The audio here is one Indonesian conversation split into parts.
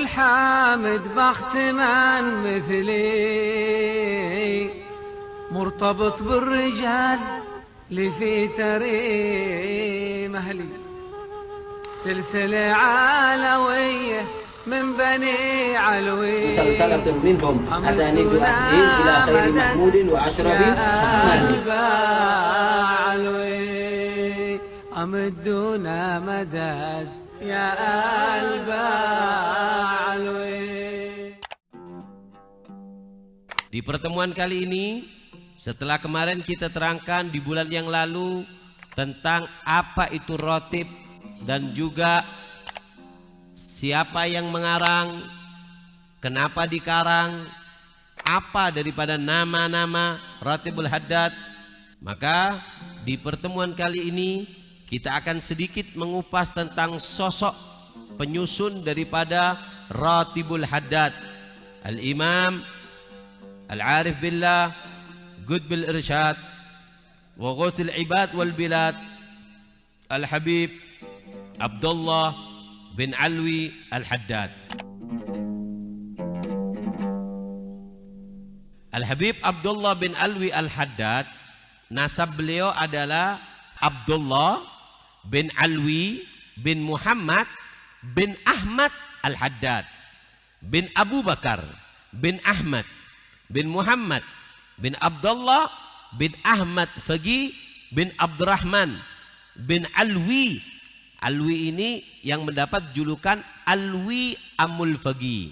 الحامد بخت من مثلي مرتبط بالرجال اللي في تريم أهلي سلسلة علوية من بني علوي سلسلة منهم أسانيد أهل إلى خير محمود وأشرف علوي أمدونا مدد يا علوي. Di pertemuan kali ini, setelah kemarin kita terangkan di bulan yang lalu tentang apa itu rotib dan juga siapa yang mengarang, kenapa dikarang, apa daripada nama-nama Ratibul Haddad, maka di pertemuan kali ini kita akan sedikit mengupas tentang sosok penyusun daripada Ratibul Haddad, Al-Imam Al-Arif Billah Qutbul Irsyad wa Ghusul Ibad wal Bilad Al-Habib Abdullah bin Alwi Al-Haddad. Al-Habib Abdullah bin Alwi Al-Haddad, nasab beliau adalah Abdullah bin Alwi bin Muhammad bin Ahmad Al-Haddad bin Abu Bakar bin Ahmad bin Muhammad bin Abdullah bin Ahmad Faqih bin Abdurrahman bin Alwi. Alwi ini yang mendapat julukan Alwi Amul Faqih.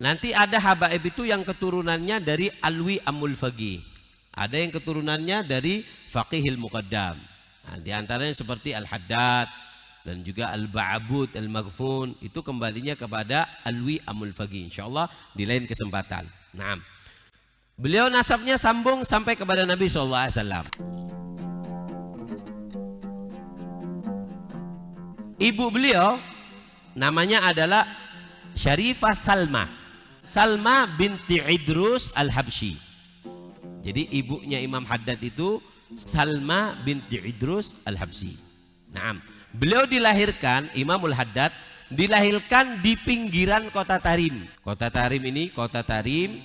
Nanti ada habaib itu yang keturunannya dari Alwi Amul Faqih. Ada yang keturunannya dari Faqihil Muqaddam. Nah, di antaranya seperti Al-Haddad dan juga Al-Ba'bud, Al-Maghfun, itu kembalinya kepada Alwi Amul Faqih. Insyaallah di lain kesempatan. Nah, beliau nasabnya sambung sampai kepada Nabi SAW. Ibu beliau namanya adalah Syarifah Salma, Salma binti Idrus Al-Habsyi. Jadi ibunya Imam Haddad itu Salma binti Idrus Al-Habsyi. Nah, beliau dilahirkan, Imamul Haddad dilahirkan di pinggiran kota Tarim. Kota Tarim ini, kota Tarim,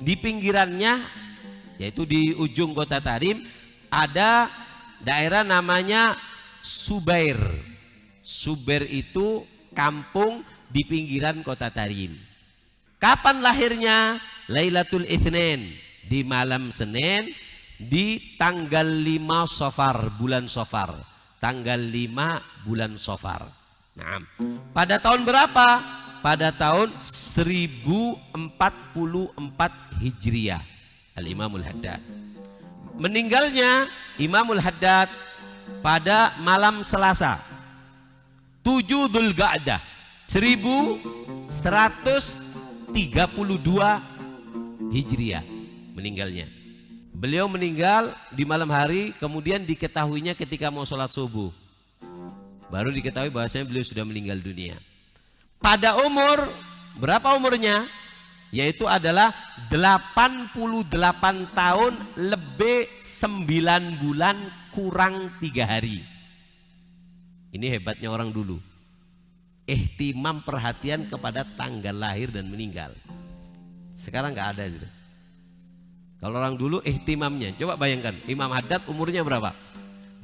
di pinggirannya, yaitu di ujung kota Tarim, ada daerah namanya Subair. Subair itu kampung di pinggiran kota Tarim. Kapan lahirnya? Lailatul Itsnin, di malam Senin, di tanggal 5 Safar, bulan Safar. Tanggal 5 bulan Safar. Nah, pada tahun berapa? Pada tahun 1044 Hijriah, Al-Imamul Haddad. Meninggalnya Imamul Haddad pada malam Selasa 7 Dzulqa'dah 1132 Hijriah meninggalnya. Beliau meninggal di malam hari, kemudian diketahuinya ketika mau sholat subuh. Baru diketahui bahwasanya beliau sudah meninggal dunia. Pada umur, berapa umurnya? Yaitu adalah 88 tahun lebih 9 bulan kurang 3 hari. Ini hebatnya orang dulu. Ihtimam, perhatian kepada tanggal lahir dan meninggal. Sekarang nggak ada sudah. Kalau orang dulu ihtimamnya, coba bayangkan Imam Haddad umurnya berapa?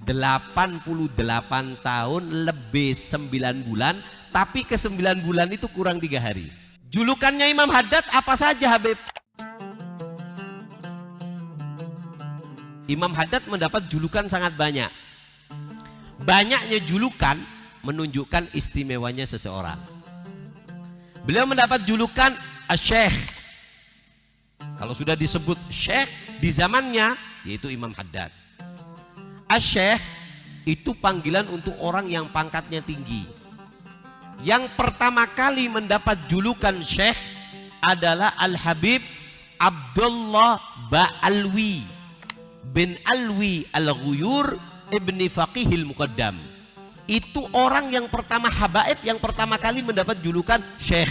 88 tahun lebih 9 bulan, tapi ke 9 bulan itu kurang 3 hari. Julukannya Imam Haddad apa saja, Habib? Imam Haddad mendapat julukan sangat banyak. Banyaknya julukan menunjukkan istimewanya seseorang. Beliau mendapat julukan Asy-Syaikh. Kalau sudah disebut Syekh di zamannya, yaitu Imam Haddad. Asy-Syaikh itu panggilan untuk orang yang pangkatnya tinggi. Yang pertama kali mendapat julukan Syekh adalah Al-Habib Abdullah Ba'alwi bin Alwi Al-Ghuyur ibni Faqihil Muqaddam. Itu orang yang pertama, habaib yang pertama kali mendapat julukan Syekh.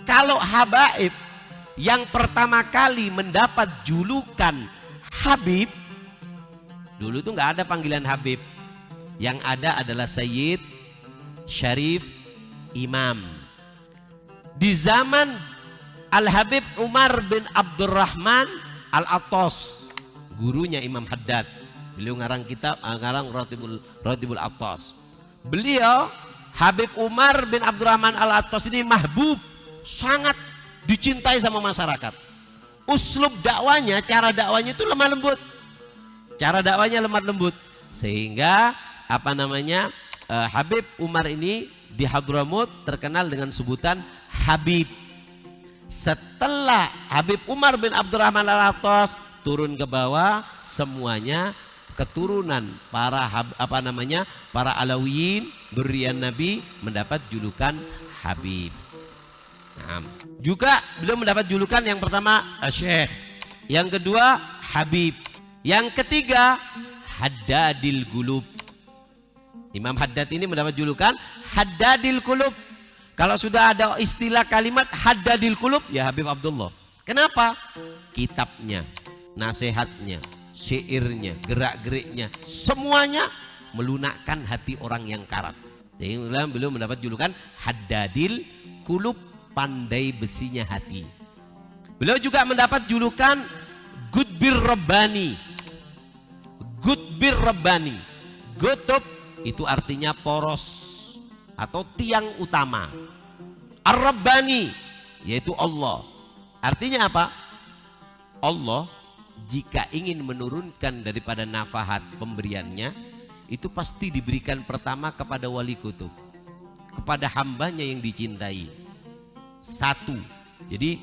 Kalau habaib yang pertama kali mendapat julukan Habib, dulu itu nggak ada panggilan Habib. Yang ada adalah Sayyid, Syarif, Imam. Di zaman Al-Habib Umar bin Abdurrahman Al-Attas, gurunya Imam Haddad. Beliau ngarang kitab, ngarang Ratibul Attas. Beliau Habib Umar bin Abdurrahman Al-Attas ini mahbub, sangat dicintai sama masyarakat. Uslub dakwanya, cara dakwanya itu lemah lembut. Cara dakwanya lemah lembut. Sehingga Habib Umar ini di Hadramut terkenal dengan sebutan Habib. Setelah Habib Umar bin Abdurrahman Al-Attas turun ke bawah, semuanya keturunan para Alawiyin berian Nabi mendapat julukan Habib. Nah, juga beliau mendapat julukan yang pertama Syekh, yang kedua Habib, yang ketiga Haddadil Qulub. Imam Haddad ini mendapat julukan Haddadil Qulub. Kalau sudah ada istilah kalimat Haddadil Qulub, ya Habib Abdullah. Kenapa? Kitabnya, nasihatnya, syairnya, gerak-geriknya, semuanya melunakkan hati orang yang karat. Jadi beliau mendapat julukan Haddadil Qulub, pandai besinya hati. Beliau juga mendapat julukan Qutbir Rabbani. Qutbir Rabbani. Qutb itu artinya poros atau tiang utama. Ar-Rabbani yaitu Allah. Artinya apa? Allah jika ingin menurunkan daripada nafahat pemberiannya, itu pasti diberikan pertama kepada wali kutub, kepada hambanya yang dicintai. Satu. Jadi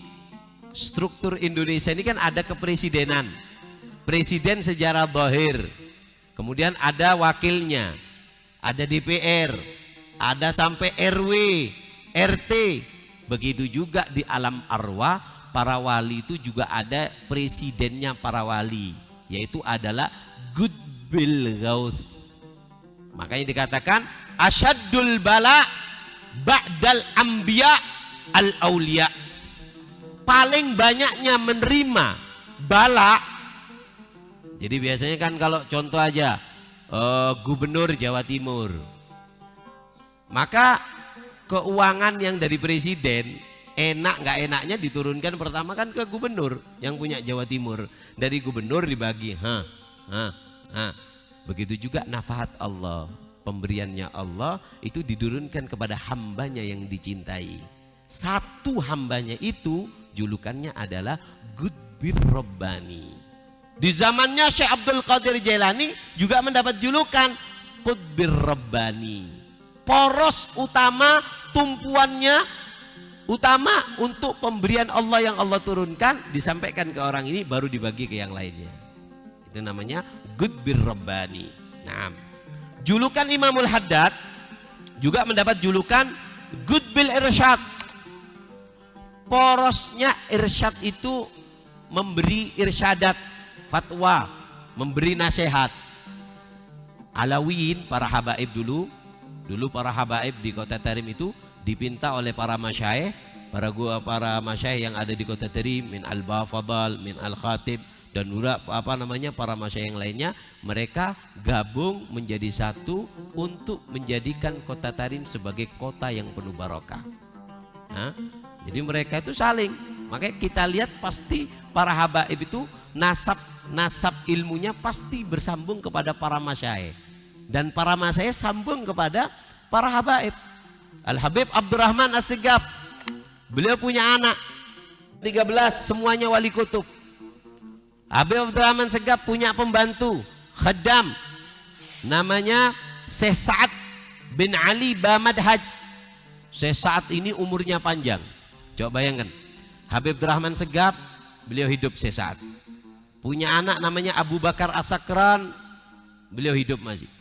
struktur Indonesia ini kan ada kepresidenan, presiden secara zahir, kemudian ada wakilnya, ada DPR, ada sampai RW, RT. Begitu juga di alam arwah, para wali itu juga ada presidennya para wali, yaitu adalah Qutbil Ghauth. Makanya dikatakan asyaddul bala ba'dal anbiya al auliya. Paling banyaknya menerima bala. Jadi biasanya kan kalau contoh aja gubernur Jawa Timur, maka keuangan yang dari presiden enak nggak enaknya diturunkan pertama kan ke gubernur yang punya Jawa Timur. Dari gubernur dibagi. Begitu juga nafahat Allah, pemberiannya Allah itu diturunkan kepada hambanya yang dicintai. Satu hambanya itu julukannya adalah Qutbir Rabbani. Di zamannya Syekh Abdul Qadir Jailani juga mendapat julukan Qutbir Rabbani. Poros utama, tumpuannya utama untuk pemberian Allah yang Allah turunkan disampaikan ke orang ini, baru dibagi ke yang lainnya. Itu namanya Qutbir Rabbani. Nah, julukan Imamul Haddad juga mendapat julukan Qutbil Irsyad. Porosnya irsyad itu memberi irsyadat, fatwa, memberi nasihat. Alawiyin, para habaib dulu para habaib di Kota Tarim itu dipinta oleh para masyaikh, para masyaikh yang ada di Kota Tarim, min al-Bafadal, min al-Khatib, dan para masyaikh yang lainnya, mereka gabung menjadi satu untuk menjadikan Kota Tarim sebagai kota yang penuh barokah. Jadi mereka itu saling, makanya kita lihat pasti para habaib itu nasab ilmunya pasti bersambung kepada para masyaikh, dan para masyaikh sambung kepada para habaib. Al-Habib Abdurrahman As-Segaf, beliau punya anak 13, semuanya wali kutub. Habib Abdurrahman Segaf punya pembantu khaddam namanya Syekh Sa'ad bin Ali Bamadhaj. Syekh Sa'ad ini umurnya panjang. Coba bayangkan, Habib Abdurrahman Segaf, beliau hidup Syekh Sa'ad. Punya anak namanya Abu Bakar As-Sakran, beliau hidup masih.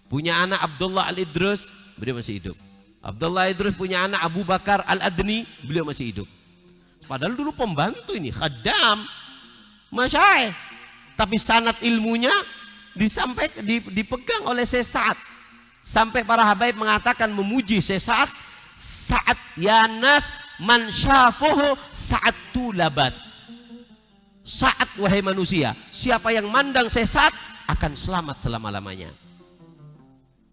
Punya anak Abdullah Al-Idrus, beliau masih hidup. Abdullah Idrus punya anak Abu Bakar Al-Adni, beliau masih hidup. Padahal dulu pembantu ini, khaddam, masyaikh. Tapi sanad ilmunya dipegang oleh Syekh Sa'ad. Sampai para habaib mengatakan, memuji Syekh Sa'ad, Sa'ad ya nas man syafuhu Sa'ad tulabat. Sa'ad wahai manusia, siapa yang mandang Syekh Sa'ad akan selamat selama-lamanya.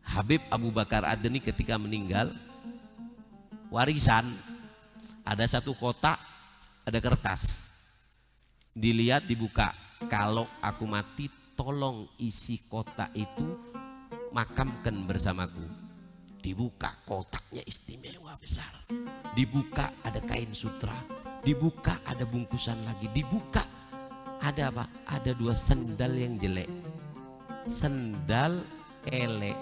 Habib Abu Bakar Adni ketika meninggal, warisan Ada satu kotak, ada kertas. Dilihat, dibuka. Kalau aku mati, tolong isi kotak itu makamkan bersamaku. Dibuka, kotaknya istimewa besar. Dibuka, ada kain sutra. Dibuka, ada bungkusan lagi. Dibuka, ada apa? Ada 2 sendal yang jelek. Sendal elek.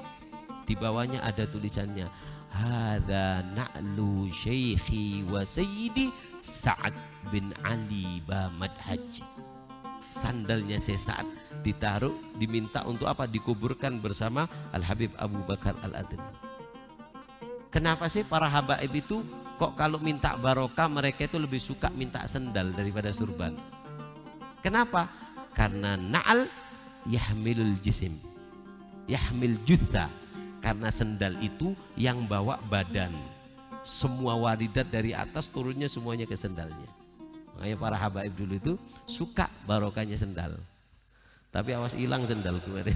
Di bawahnya ada tulisannya, Hada na'lu syekhi wa sayyidi Sa'ad bin Ali Bamadhaj. Sandalnya saya Sa'ad ditaruh, diminta untuk apa? Dikuburkan bersama Al-Habib Abu Bakar Al-Adni. Kenapa sih para habaib itu kok kalau minta barokah mereka itu lebih suka minta sendal daripada surban? Kenapa? Karena na'al yahmilul jisim, yahmil jutha. Karena sendal itu yang bawa badan. Semua waridat dari atas turunnya semuanya ke sendalnya. Makanya para habaib dulu itu suka barokahnya sendal. Tapi awas hilang sendal kemarin.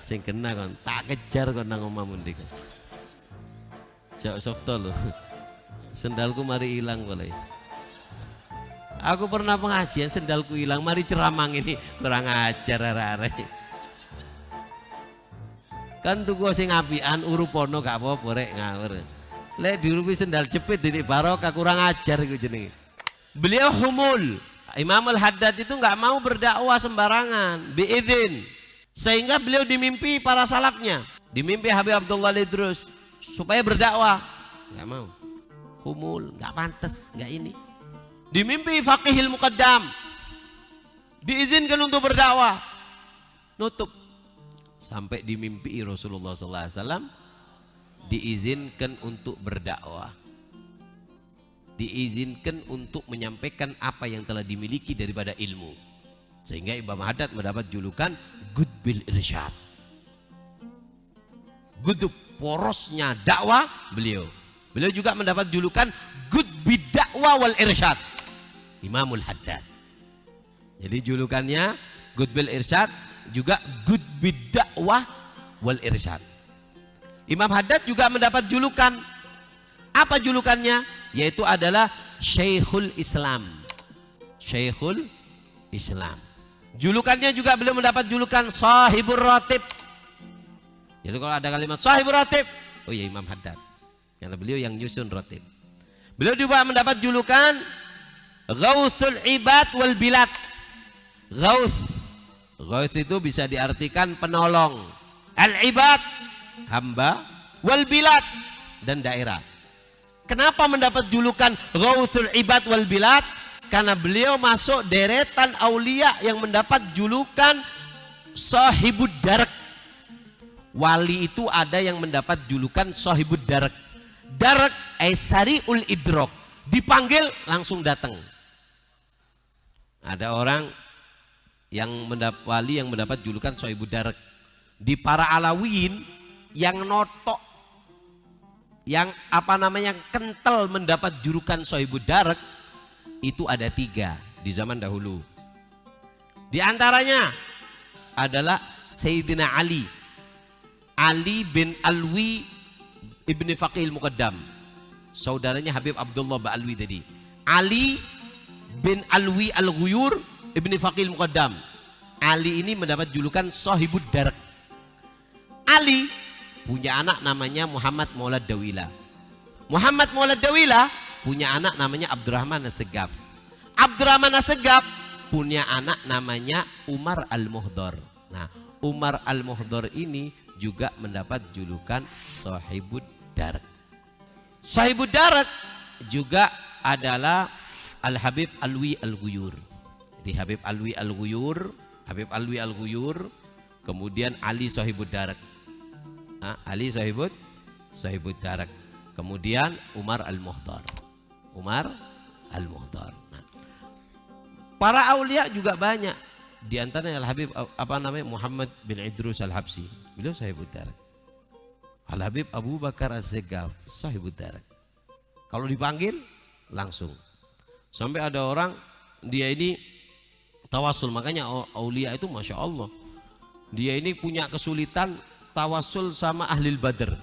Sing kena kon tak kejar kon nang omah mundik. Softo loh. Sendalku mari hilang boleh. Aku pernah pengajian sendalku hilang, mari ceramang ini kurang ajar arek-arek. Kan tuku sing apian urupono gak apa-apa rek ngawur. Lek dirupi sendal jepit titik barokah kurang ajar iku jenenge. Beliau humul. Imam Al-Haddad itu nggak mau berdakwah sembarangan, biidzin. Sehingga beliau dimimpi para salafnya, dimimpi Habib Abdullah Idrus supaya berdakwah. Nggak mau. Humul, nggak pantas, nggak ini. Dimimpi Faqihil Muqaddam, diizinkan untuk berdakwah, nutup. Sampai dimimpi Rasulullah SAW diizinkan untuk berdakwah, diizinkan untuk menyampaikan apa yang telah dimiliki daripada ilmu, sehingga Imam Haddad mendapat julukan Gudbil Irsyad. Gudub, porosnya dakwah beliau. Beliau juga mendapat julukan Gudbid Dakwah wal Irsyad, Imamul Haddad. Jadi julukannya Gudbil Irsyad, juga Gudbid Dakwah wal Irsyad. Imam Haddad juga mendapat julukan, apa julukannya? Yaitu adalah Syekhul Islam. Syekhul Islam. Julukannya juga beliau mendapat julukan Sahibur Ratib. Jadi kalau ada kalimat Sahibur Ratib, oh ya Imam Haddad, karena beliau yang nyusun ratib. Beliau juga mendapat julukan Ghauthul Ibad wal Bilad. Ghauth itu bisa diartikan penolong, al-ibad hamba, wal bilad dan daerah. Kenapa mendapat julukan Ghauthul Ibad wal Bilad? Karena beliau masuk deretan aulia yang mendapat julukan Sahibud Darak. Wali itu ada yang mendapat julukan Sahibud Darak. Darak Sari'ul Idrok, dipanggil langsung datang. Ada orang yang wali yang mendapat julukan Sahibud Darak. Di para Alawiyin yang notok, yang kental mendapat julukan Sahibud Darak itu ada 3 di zaman dahulu. Di antaranya adalah Sayyidina Ali bin Alwi ibni Faqihil Muqaddam, saudaranya Habib Abdullah Ba'alwi tadi. Ali bin Alwi Al-Ghuyur ibni Faqihil Muqaddam. Ali ini mendapat julukan Sahibud Darak. Ali punya anak namanya Muhammad Maulad Dawila. Muhammad Maulad Dawila punya anak namanya Abdurrahman As-Segaf. Abdurrahman As-Segaf punya anak namanya Umar Al-Muhdar. Nah, Umar Al-Muhdar ini juga mendapat julukan Sahibud Darak. Sahibud Darak juga adalah Al-Habib Alwi Al-Ghuyur. Jadi Habib Alwi Al-Ghuyur, kemudian Ali Sahibud Darak. Ali Sahibud Darak. Kemudian Umar Al-Muhdar. Nah, para aulia juga banyak. Di antaranya Al-Habib Muhammad bin Idrus Al-Habsyi, beliau Sahibud Darak. Al-Habib Abu Bakar Az-Zegaf, Sahibud Darak. Kalau dipanggil langsung. Sampai ada orang dia ini tawasul, makanya aulia itu Masya Allah. Dia ini punya kesulitan tawasul sama Ahlil Badr.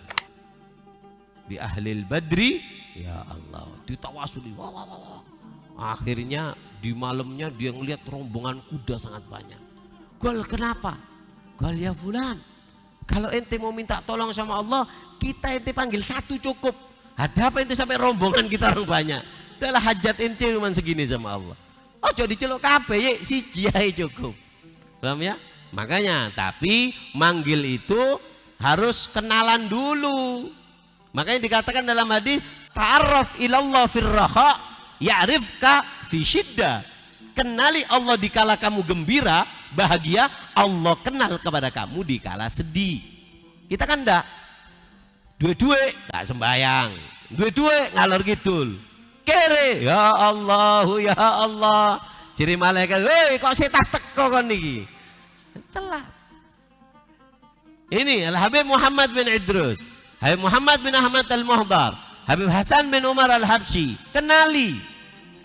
Bi Ahlil Badri Ya Allah, ditawasuli. Wah, wah, wah. Akhirnya di malamnya dia ngelihat rombongan kuda sangat banyak. Gol, kenapa? Gol, ya fulan, kalau ente mau minta tolong sama Allah, kita ente panggil satu cukup. Ada apa ente sampai rombongan kita orang banyak? Adalah hajat ente cuma segini sama Allah. Oh, jadi celok kabeh ye siji ae cukup. Paham ya? Makanya, tapi manggil itu harus kenalan dulu. Makanya dikatakan dalam hadis, ta'arraf ilallah firraha ya'rifka fi syiddah. Kenali Allah dikala kamu gembira, bahagia, Allah kenal kepada kamu dikala sedih. Kita kan enggak dua-dua tak sembayang, dua-dua ngalor ngidul. Kere, ya Allah, ya Allah. Ciri malaikat, "Woi, kok setas teko kon niki?" Telat. Ini Al-Habib Muhammad bin Idrus, Habib Muhammad bin Ahmad Al-Muhdar, Habib Hasan bin Umar Al-Habsyi. Kenali,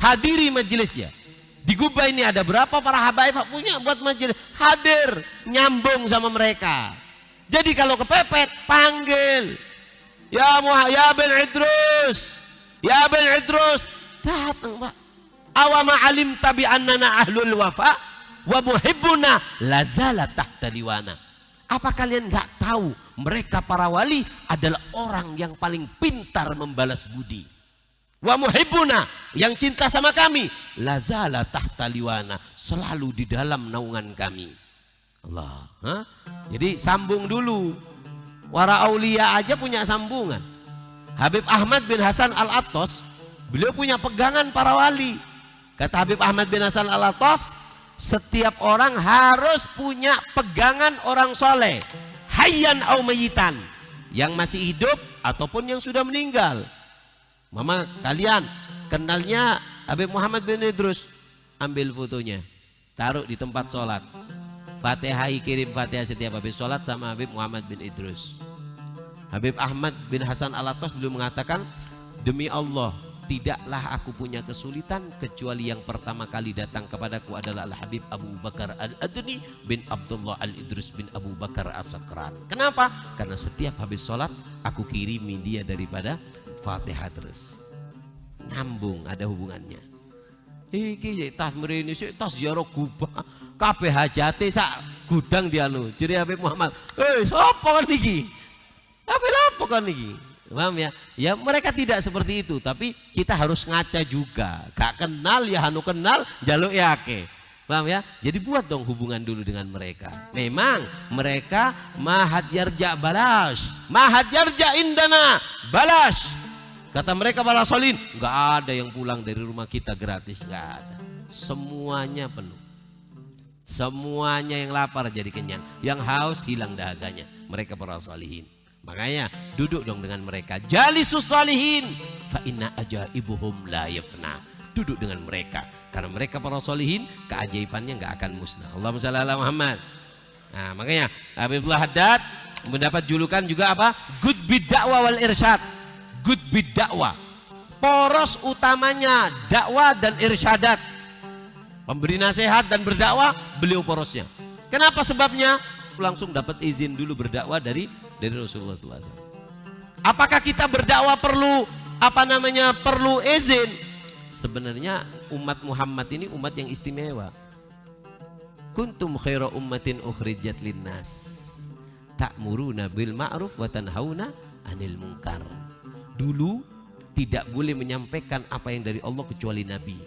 hadiri majelisnya. Di Gubah ini ada berapa para habaib punya buat majelis, hadir, nyambung sama mereka. Jadi kalau kepepet, panggil. Ya bin Idrus, ya bin Idrus, datang Pak. Awama alim tabi annana ahlul wafa wa muhibbuna lazala tahta liwana. Apa kalian nggak tahu mereka para wali adalah orang yang paling pintar membalas budi. Wa muhibbuna, yang cinta sama kami, lazala tahta liwana, selalu di dalam naungan kami. Allah, jadi sambung dulu. Wara aulia aja punya sambungan. Habib Ahmad bin Hasan Al-Attas, beliau punya pegangan para wali. Kata Habib Ahmad bin Hasan Al-Attas, setiap orang harus punya pegangan orang soleh, hayyan au mayitan, yang masih hidup ataupun yang sudah meninggal. Mama kalian kenalnya Habib Muhammad bin Idrus, ambil fotonya, taruh di tempat sholat. Fatihah, kirim Fatihah setiap habis sholat sama Habib Muhammad bin Idrus. Habib Ahmad bin Hasan Al-Attas belum mengatakan, demi Allah, tidaklah aku punya kesulitan kecuali yang pertama kali datang kepadaku adalah Al-Habib Abu Bakar Al-Adni bin Abdullah Al-Idrus bin Abu Bakar As-Sakran. Kenapa? Karena setiap habis sholat aku kirimi dia daripada Fatihah terus. Nyambung, ada hubungannya. Iki tas mrene sik tas ziarah Gubah, kabeh hajate sak gudang dianu. Jere Habib Muhammad, sapa kon iki? Apa lapo kon iki? Paham ya? Ya mereka tidak seperti itu, tapi kita harus ngaca juga. Gak kenal ya hanu kenal, jaluk ya ake. Paham ya? Jadi buat dong hubungan dulu dengan mereka. Memang mereka mahad yarja balash, mahad yarja indana balash. Kata mereka para solin, nggak ada yang pulang dari rumah kita gratis, nggak ada. Semuanya penuh. Semuanya yang lapar jadi kenyang, yang haus hilang dahaganya. Mereka para solihin. Makanya duduk dong dengan mereka. Jalisus solihin, fa inna ajaibuhum la yafna. Duduk dengan mereka, karena mereka para solihin, keajaibannya nggak akan musnah. Allahumma shalli ala Muhammad. Nah, makanya Habibullah Haddad mendapat julukan juga apa? Good bid-da'wah wal irsyad. Good bid-da'wah, poros utamanya dakwah dan irsyadat, pemberi nasihat dan berdakwah, beliau porosnya. Kenapa sebabnya? Langsung dapat izin dulu berdakwah dari Rasulullah SAW. Apakah kita berdakwah perlu perlu izin? Sebenarnya umat Muhammad ini umat yang istimewa. Kuntum khaira ummatin ukhrijat linnas ta'muruna bil ma'ruf wa tanhauna 'anil munkar. Dulu tidak boleh menyampaikan apa yang dari Allah kecuali Nabi.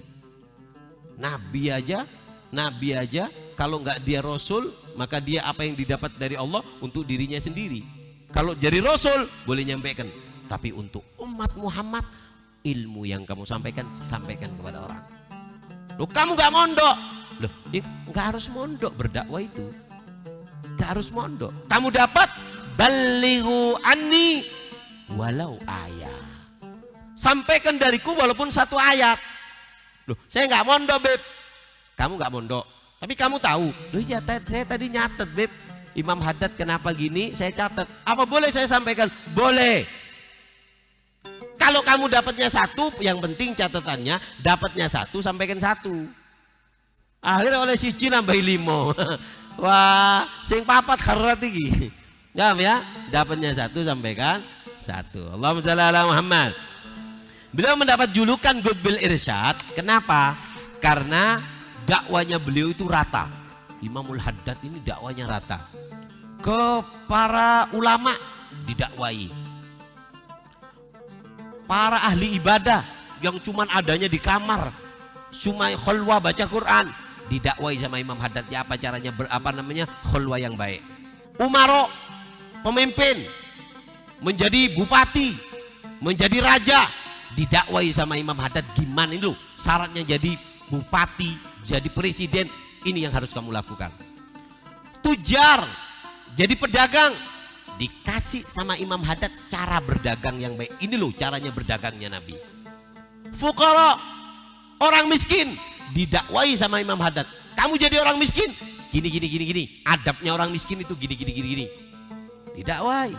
Nabi aja kalau nggak dia Rasul, maka dia apa yang didapat dari Allah untuk dirinya sendiri. Kalau jadi Rasul boleh nyampaikan, tapi untuk umat Muhammad, ilmu yang kamu sampaikan kepada orang. Loh, kamu nggak mondok? Loh, nggak harus mondok berdakwah itu. Nggak harus mondok. Kamu dapat balighu anni walau ayat. Sampaikan dariku walaupun satu ayat. Loh, saya nggak mondok, Beb. Kamu nggak mondok, tapi kamu tahu. Loh ya, saya tadi nyatet, Beb. Imam Haddad kenapa gini, saya catat. Apa boleh saya sampaikan? Boleh. Kalau kamu dapatnya satu, yang penting catatannya dapatnya satu, sampaikan satu. Akhirnya oleh siji nambah 5. Wah, sing papat kharat iki. Ya, dapatnya satu, sampaikan satu. Allahumma shalli ala Muhammad. Beliau mendapat julukan Qutbil Irsyad. Kenapa? Karena dakwanya beliau itu rata. Imamul Haddad ini dakwanya rata. Ke para ulama didakwai. Para ahli ibadah yang cuman adanya di kamar, cuma khulwah baca Quran, didakwai sama Imam Haddad. Ya apa caranya khulwah yang baik. Umaro, pemimpin, menjadi bupati, menjadi raja, didakwai sama Imam Haddad. Gimana itu syaratnya jadi bupati, jadi presiden, ini yang harus kamu lakukan. Tujar, jadi pedagang, dikasih sama Imam Haddad cara berdagang yang baik. Ini loh caranya berdagangnya Nabi. Fuqara, orang miskin, didakwai sama Imam Haddad. Kamu jadi orang miskin, gini. Adabnya orang miskin itu gini. Didakwai.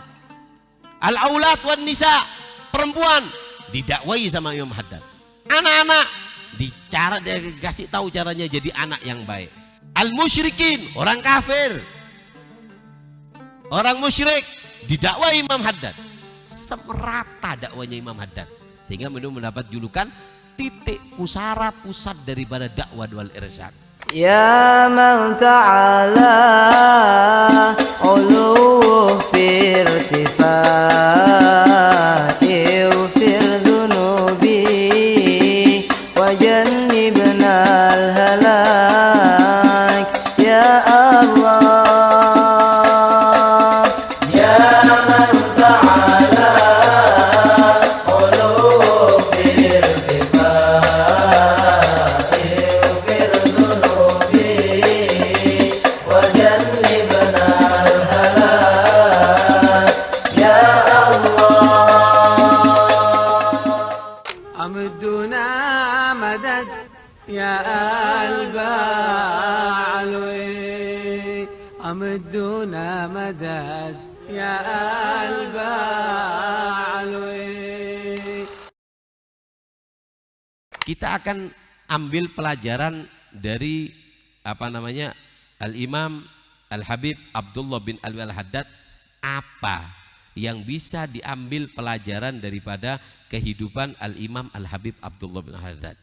Al-aulad wan nisa, perempuan, didakwai sama Imam Haddad. Anak-anak, dikasih tahu caranya jadi anak yang baik. Al-musyrikin, orang kafir, orang musyrik, didakwai Imam Haddad. Semerata dakwanya Imam Haddad, sehingga mendapat julukan titik pusara, pusat daripada dakwah wal irsyad. Ya man ta'ala uluh firtifai ufir dhunubi wa jannibna al-halak. Ya Allah, يا البعلوي أمدنا مدد يا البعلوي. Kita akan ambil pelajaran dari Al-Imam Al-Habib Abdullah bin Alwi Al-Haddad. Apa yang bisa diambil pelajaran daripada kehidupan Al-Imam Al-Habib Abdullah bin Al-Haddad?